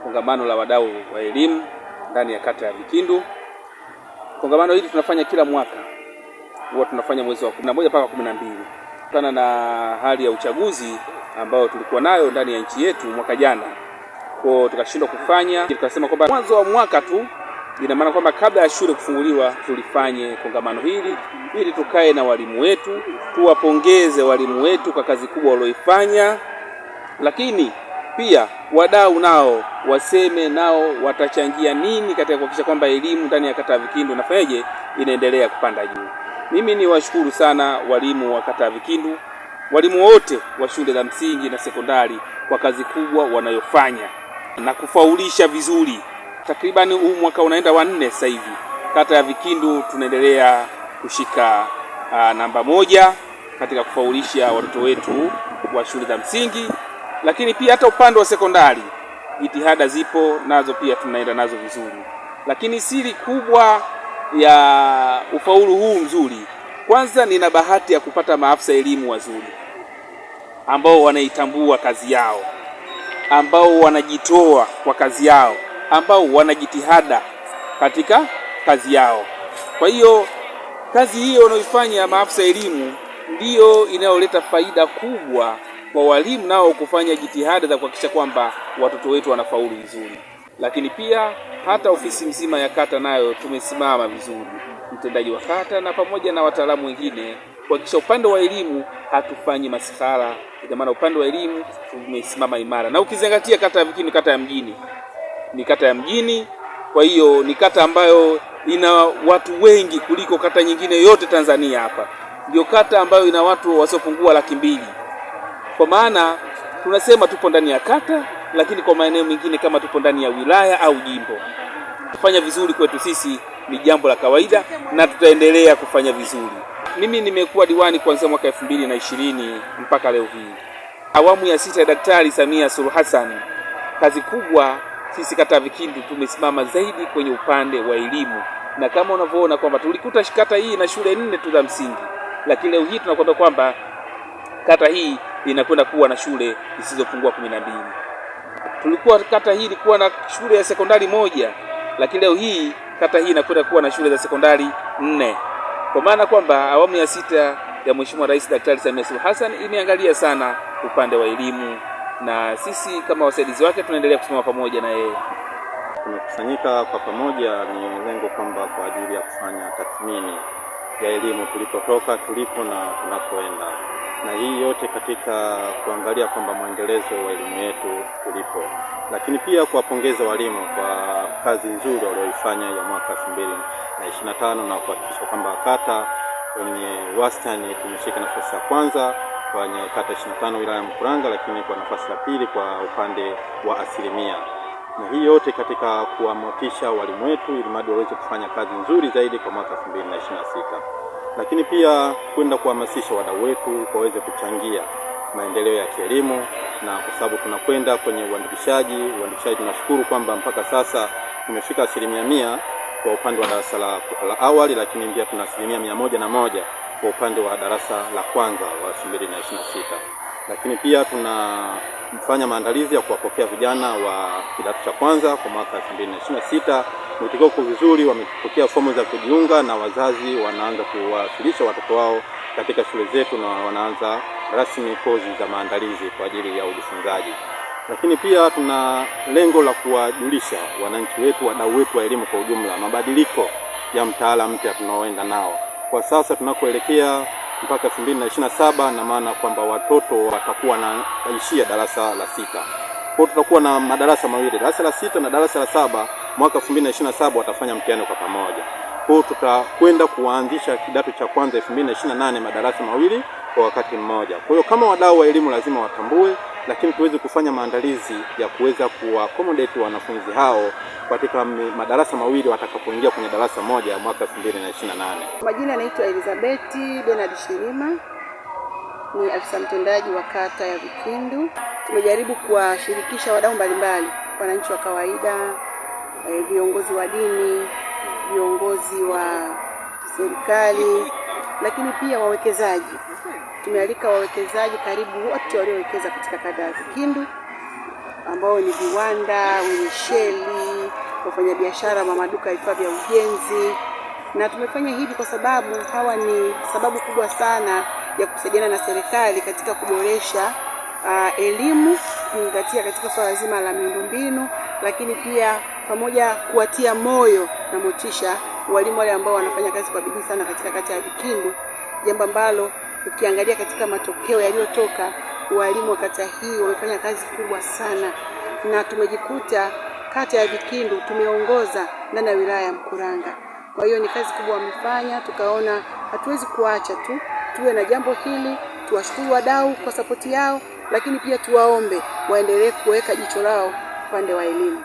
kongamano la wadau wa elimu ndani ya kata ya Vikindu. Kongamano hili tunafanya kila mwaka. Huwa tunafanya mwezi wa 11 mpaka 12. Kutokana na hali ya uchaguzi ambao tulikuwa nayo ndani ya nchi yetu mwaka jana. Kwa tukashindwa kufanya, tukasema kwamba mwanzo wa mwaka tu, ina maana kwamba kabla ya shule kufunguliwa tulifanye kongamano hili ili tukae na walimu wetu, tuwapongeze walimu wetu kwa kazi kubwa walioifanya, lakini pia wadau nao waseme nao watachangia nini katika kuhakikisha kwamba elimu ndani ya kata ya Vikindu nafanyaje inaendelea kupanda juu. Mimi ni washukuru sana walimu wa kata ya Vikindu, walimu wote wa shule za msingi na sekondari kwa kazi kubwa wanayofanya na kufaulisha vizuri. Takriban huu mwaka unaenda wa 4 sasa hivi. Kata ya Vikindu tunaendelea kushika namba 1 katika kufaulisha watoto wetu wa shule za msingi, lakini pia hata upande wa sekondari jitihada zipo nazo, pia tunaenda nazo vizuri. Lakini siri kubwa ya ufaulu huu mzuri, kwanza nina bahati ya kupata maafisa elimu wazuri ambao wanaitambua kazi yao, ambao wanajitoa kwa kazi yao, ambao wanajitihada katika kazi yao. Kwa hiyo kazi hiyo wanaoifanya maafisa elimu ndiyo inayoleta faida kubwa kwa walimu nao kufanya jitihada za kuhakikisha kwamba watoto wetu wanafaulu vizuri. Lakini pia hata ofisi mzima ya kata nayo tumesimama vizuri, mtendaji wa kata na pamoja na wataalamu wengine kuhakikisha upande wa elimu hatufanyi masihara. Kwa maana upande wa elimu tumesimama imara, na ukizingatia kata ya Vikindu kata ya mjini, ni kata ya mjini. Kwa hiyo ni kata ambayo ina watu wengi kuliko kata nyingine yote Tanzania. Hapa ndio kata ambayo ina watu wasiopungua 200,000. Kwa maana tunasema tupo ndani ya kata, lakini kwa maeneo mengine kama tupo ndani ya wilaya au jimbo. Kufanya vizuri kwetu sisi ni jambo la kawaida na tutaendelea kufanya vizuri. Mimi nimekuwa diwani kuanzia mwaka 2020 mpaka leo hii. Awamu ya 6 ya Daktari Samia Suluhu Hassan, kazi kubwa sisi kata ya Vikindu tumesimama zaidi kwenye upande wa elimu. Na kama unavyoona kwamba tulikuta kata hii na shule 4 tu za msingi, lakini leo hii tunakwenda kwamba kata hii inakwenda kuwa na shule zisizopungua 12. Tulikuwa kata hii ilikuwa na shule ya sekondari 1, lakini leo hii kata hii inakwenda kuwa na shule za sekondari 4. Kwa maana kwamba awamu ya 6 ya Mheshimiwa Rais Daktari Samia Suluhu Hassan imeangalia sana upande wa elimu, na sisi kama wasaidizi wake tunaendelea kusimama pamoja na yeye. Tumekusanyika kwa pamoja ni lengo kwamba kwa ajili ya kufanya tathmini ya elimu tulipotoka, tulipo na tunakoenda, na hii yote katika kuangalia kwamba mwendelezo wa elimu yetu tulipo, lakini pia kuwapongeza walimu kwa kazi nzuri walioifanya ya mwaka 2025 na kuhakikisha kwamba kata kwenye wastani tumeshika nafasi ya kwanza kwenye kata 25 wilaya ya Mkuranga, lakini kwa nafasi ya pili kwa upande wa asilimia. Na hii yote katika kuwamotisha walimu wetu ili mradi waweze kufanya kazi nzuri zaidi kwa mwaka 2026. Lakini pia kwenda kuhamasisha wadau wetu waweze kuchangia maendeleo ya kielimu, na kwa sababu tunakwenda kwenye uandikishaji tunashukuru kwamba mpaka sasa tumefika 100% kwa upande wa darasa la awali, lakini pia tuna 101% kwa upande wa darasa la kwanza wa 2026. Lakini pia tunafanya maandalizi ya kuwapokea vijana wa kidato cha kwanza kwa mwaka 2026. Mwitikio uko vizuri, wamepokea fomu za kujiunga na wazazi wanaanza kuwasilisha watoto wao katika shule zetu na wanaanza rasmi kozi za maandalizi kwa ajili ya ujifunzaji. Lakini pia tuna lengo la kuwajulisha wananchi wetu, wadau wetu wa elimu kwa ujumla, mabadiliko ya mtaala mpya tunaoenda nao kwa sasa tunakoelekea mpaka 2027, na maana kwamba watoto watakuwa naishia darasa la 6. Kwa tutakuwa na madarasa mawili, darasa la 6 na darasa la 7. Mwaka 2027 watafanya mtihani kwa pamoja. Kwa tutakwenda kuanzisha kidato cha kwanza 2028 madarasa mawili kwa wakati mmoja. Kwa hiyo kama wadau wa elimu lazima watambue, lakini tuweze kufanya maandalizi ya kuweza kuaccommodate wanafunzi hao katika madarasa mawili watakapoingia kwenye darasa moja mwaka 2028. Majina naitwa Elizabeth Bernard Shirima, ni afisa mtendaji wa kata ya Vikindu. Tumejaribu kuwashirikisha wadau mbalimbali, wananchi wa kawaida, viongozi wa dini, viongozi wa serikali, lakini pia wawekezaji. Tumealika wawekezaji karibu wote waliowekeza katika kata ya Vikindu ambao ni viwanda, wenye sheli, wafanyabiashara wa maduka ya vifaa vya ujenzi. Na tumefanya hivi kwa sababu hawa ni sababu kubwa sana ya kusaidiana na serikali katika kuboresha elimu, kuzingatia katika swala zima la miundombinu, lakini pia pamoja kuwatia moyo na motisha walimu wale ambao wanafanya kazi kwa bidii sana katika kata ya Vikindu, jambo ambalo ukiangalia katika matokeo yaliyotoka, walimu wa kata hii wamefanya kazi kubwa sana, na tumejikuta kata ya Vikindu tumeongoza ndani ya wilaya ya Mkuranga. Kwa hiyo ni kazi kubwa wamefanya, tukaona hatuwezi kuacha tu, tuwe na jambo hili, tuwashukuru wadau kwa sapoti yao, lakini pia tuwaombe waendelee kuweka jicho lao upande wa elimu.